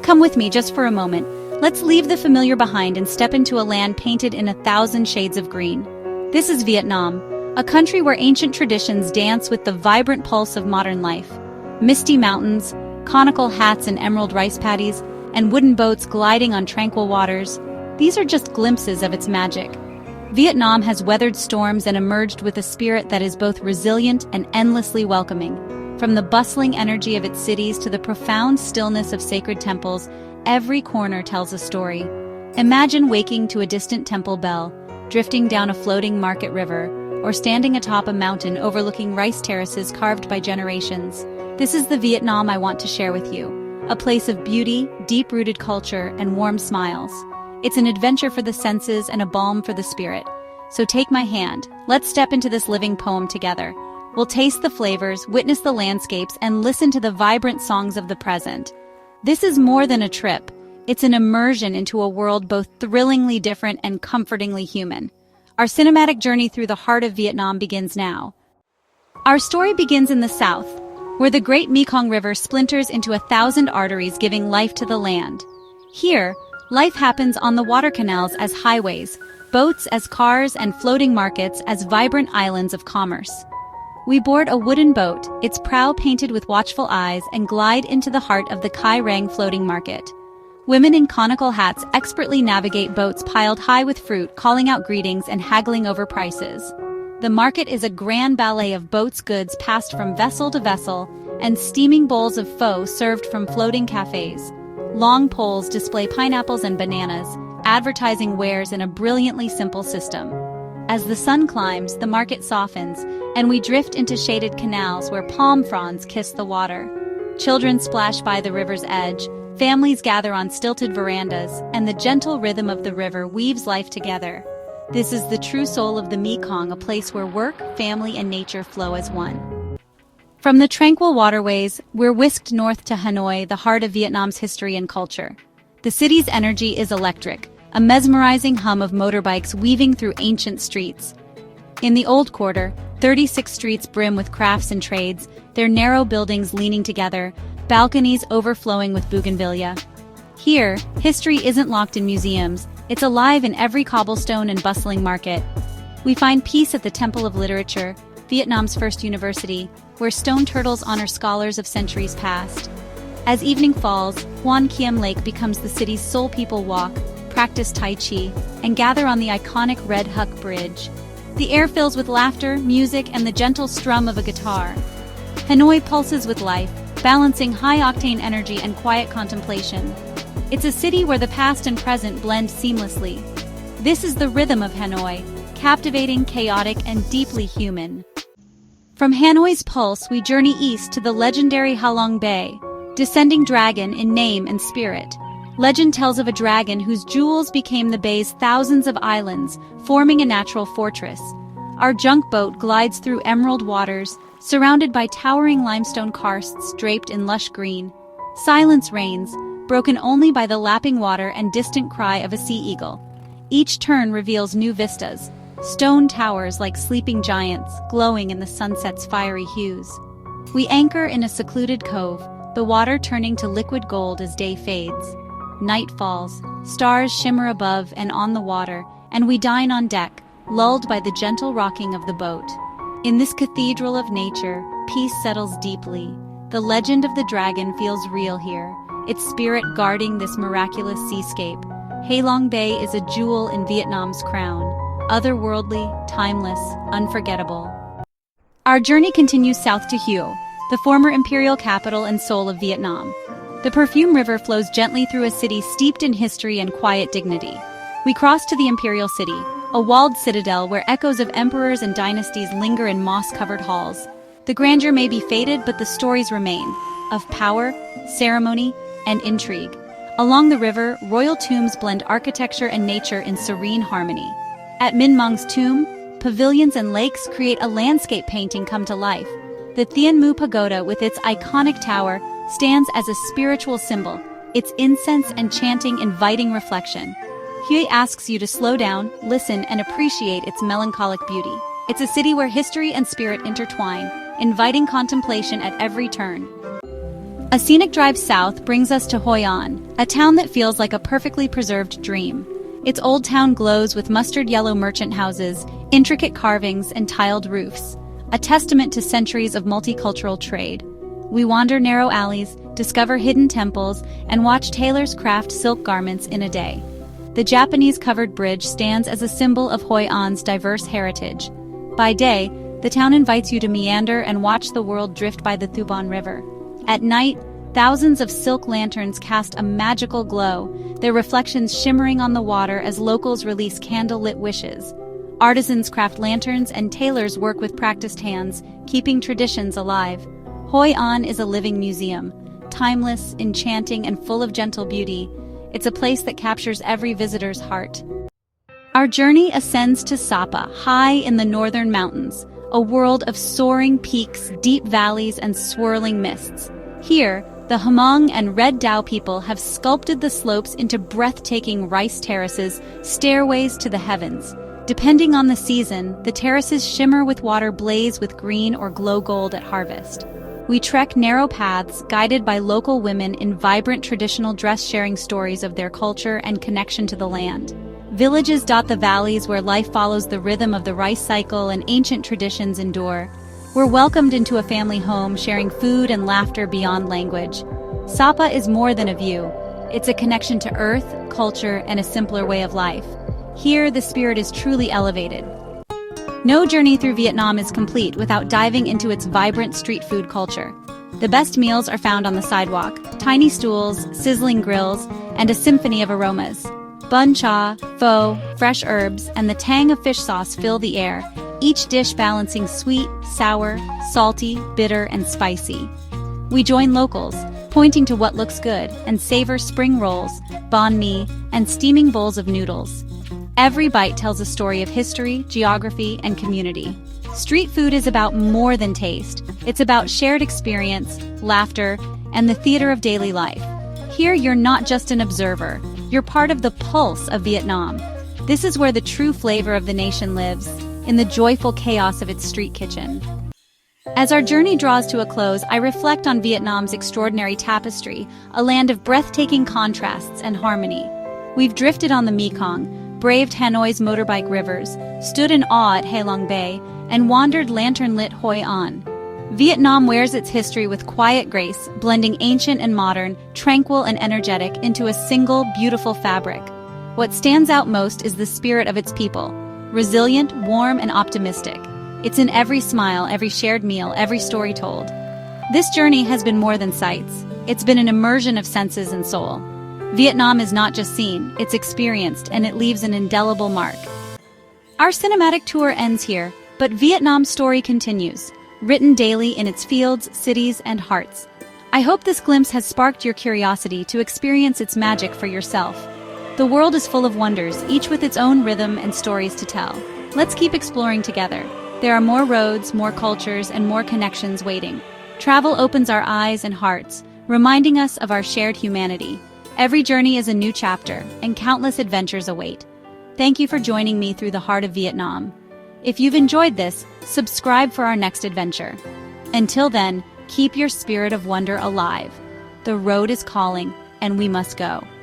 Come with me just for a moment. Let's leave the familiar behind and step into a land painted in 1,000 shades of green. This is Vietnam, a country where ancient traditions dance with the vibrant pulse of modern life. Misty mountains, conical hats and emerald rice paddies, and wooden boats gliding on tranquil waters. These are just glimpses of its magic. Vietnam has weathered storms and emerged with a spirit that is both resilient and endlessly welcoming. From the bustling energy of its cities to the profound stillness of sacred temples, every corner tells a story. Imagine waking to a distant temple bell, drifting down a floating market river, or standing atop a mountain overlooking rice terraces carved by generations. This is the Vietnam I want to share with you, a place of beauty, deep-rooted culture, and warm smiles. It's an adventure for the senses and a balm for the spirit. So take my hand, let's step into this living poem together. We'll taste the flavors, witness the landscapes, and listen to the vibrant songs of the present. This is more than a trip. It's an immersion into a world both thrillingly different and comfortingly human. Our cinematic journey through the heart of Vietnam begins now. Our story begins in the south, where the great Mekong River splinters into 1,000 arteries giving life to the land. Here, life happens on the water canals as highways, boats as cars, and floating markets as vibrant islands of commerce. We board a wooden boat, its prow painted with watchful eyes, and glide into the heart of the Kai Rang floating market. Women in conical hats expertly navigate boats piled high with fruit, calling out greetings and haggling over prices. The market is a grand ballet of boats' goods passed from vessel to vessel, and steaming bowls of pho served from floating cafes. Long poles display pineapples and bananas, advertising wares in a brilliantly simple system. As the sun climbs, the market softens, and we drift into shaded canals where palm fronds kiss the water. Children splash by the river's edge, families gather on stilted verandas, and the gentle rhythm of the river weaves life together. This is the true soul of the Mekong, a place where work, family, and nature flow as one. From the tranquil waterways, we're whisked north to Hanoi, the heart of Vietnam's history and culture. The city's energy is electric, a mesmerizing hum of motorbikes weaving through ancient streets. In the Old Quarter, 36 streets brim with crafts and trades, their narrow buildings leaning together, balconies overflowing with bougainvillea. Here, history isn't locked in museums, it's alive in every cobblestone and bustling market. We find peace at the Temple of Literature, Vietnam's first university, where stone turtles honor scholars of centuries past. As evening falls, Hoan Kiem Lake becomes the city's Soul people walk, practice Tai Chi, and gather on the iconic Red Huck Bridge. The air fills with laughter, music, and the gentle strum of a guitar. Hanoi pulses with life, balancing high-octane energy and quiet contemplation. It's a city where the past and present blend seamlessly. This is the rhythm of Hanoi, captivating, chaotic, and deeply human. From Hanoi's pulse, we journey east to the legendary Halong Bay, descending dragon in name and spirit. Legend tells of a dragon whose jewels became the bay's thousands of islands, forming a natural fortress. Our junk boat glides through emerald waters, surrounded by towering limestone karsts draped in lush green. Silence reigns, broken only by the lapping water and distant cry of a sea eagle. Each turn reveals new vistas, stone towers like sleeping giants, glowing in the sunset's fiery hues. We anchor in a secluded cove, the water turning to liquid gold as day fades. Night falls, stars shimmer above and on the water, and we dine on deck, lulled by the gentle rocking of the boat. In this cathedral of nature, peace settles deeply. The legend of the dragon feels real here, its spirit guarding this miraculous seascape. Halong Bay is a jewel in Vietnam's crown, otherworldly, timeless, unforgettable. Our journey continues south to Hue, the former imperial capital and soul of Vietnam. The Perfume River flows gently through a city steeped in history and quiet dignity. We cross to the Imperial City, a walled citadel where echoes of emperors and dynasties linger in moss-covered halls. The grandeur may be faded, but the stories remain, of power, ceremony, and intrigue. Along the river, royal tombs blend architecture and nature in serene harmony. At Min Maung's tomb, pavilions and lakes create a landscape painting come to life. The Thien Mu Pagoda, with its iconic tower, stands as a spiritual symbol, its incense and chanting inviting reflection. Hue asks you to slow down, listen, and appreciate its melancholic beauty. It's a city where history and spirit intertwine, inviting contemplation at every turn. A scenic drive south brings us to Hoi An, a town that feels like a perfectly preserved dream. Its old town glows with mustard yellow merchant houses, intricate carvings, and tiled roofs, a testament to centuries of multicultural trade. We wander narrow alleys, discover hidden temples, and watch tailors craft silk garments in a day. The Japanese-covered bridge stands as a symbol of Hoi An's diverse heritage. By day, the town invites you to meander and watch the world drift by the Thuban River. At night, thousands of silk lanterns cast a magical glow, their reflections shimmering on the water as locals release candle-lit wishes. Artisans craft lanterns and tailors work with practiced hands, keeping traditions alive. Hoi An is a living museum, timeless, enchanting, and full of gentle beauty. It's a place that captures every visitor's heart. Our journey ascends to Sapa, high in the northern mountains, a world of soaring peaks, deep valleys, and swirling mists. Here, the Hmong and Red Dao people have sculpted the slopes into breathtaking rice terraces, stairways to the heavens. Depending on the season, the terraces shimmer with water, blaze with green, or glow gold at harvest. We trek narrow paths guided by local women in vibrant traditional dress, sharing stories of their culture and connection to the land. Villages dot the valleys where life follows the rhythm of the rice cycle and ancient traditions endure. We're welcomed into a family home, sharing food and laughter beyond language. Sapa is more than a view. It's a connection to earth, culture, and a simpler way of life. Here, the spirit is truly elevated. No journey through Vietnam is complete without diving into its vibrant street food culture. The best meals are found on the sidewalk, tiny stools, sizzling grills, and a symphony of aromas. Bun cha, pho, fresh herbs, and the tang of fish sauce fill the air, each dish balancing sweet, sour, salty, bitter, and spicy. We join locals, pointing to what looks good, and savor spring rolls, banh mi, and steaming bowls of noodles. Every bite tells a story of history, geography, and community. Street food is about more than taste. It's about shared experience, laughter, and the theater of daily life. Here, you're not just an observer. You're part of the pulse of Vietnam. This is where the true flavor of the nation lives, in the joyful chaos of its street kitchen. As our journey draws to a close, I reflect on Vietnam's extraordinary tapestry, a land of breathtaking contrasts and harmony. We've drifted on the Mekong, braved Hanoi's motorbike rivers, stood in awe at Halong Bay, and wandered lantern-lit Hoi An. Vietnam wears its history with quiet grace, blending ancient and modern, tranquil and energetic into a single, beautiful fabric. What stands out most is the spirit of its people, resilient, warm, and optimistic. It's in every smile, every shared meal, every story told. This journey has been more than sights. It's been an immersion of senses and soul. Vietnam is not just seen, it's experienced, and it leaves an indelible mark. Our cinematic tour ends here, but Vietnam's story continues, written daily in its fields, cities, and hearts. I hope this glimpse has sparked your curiosity to experience its magic for yourself. The world is full of wonders, each with its own rhythm and stories to tell. Let's keep exploring together. There are more roads, more cultures, and more connections waiting. Travel opens our eyes and hearts, reminding us of our shared humanity. Every journey is a new chapter, and countless adventures await. Thank you for joining me through the heart of Vietnam. If you've enjoyed this, subscribe for our next adventure. Until then, keep your spirit of wonder alive. The road is calling, and we must go.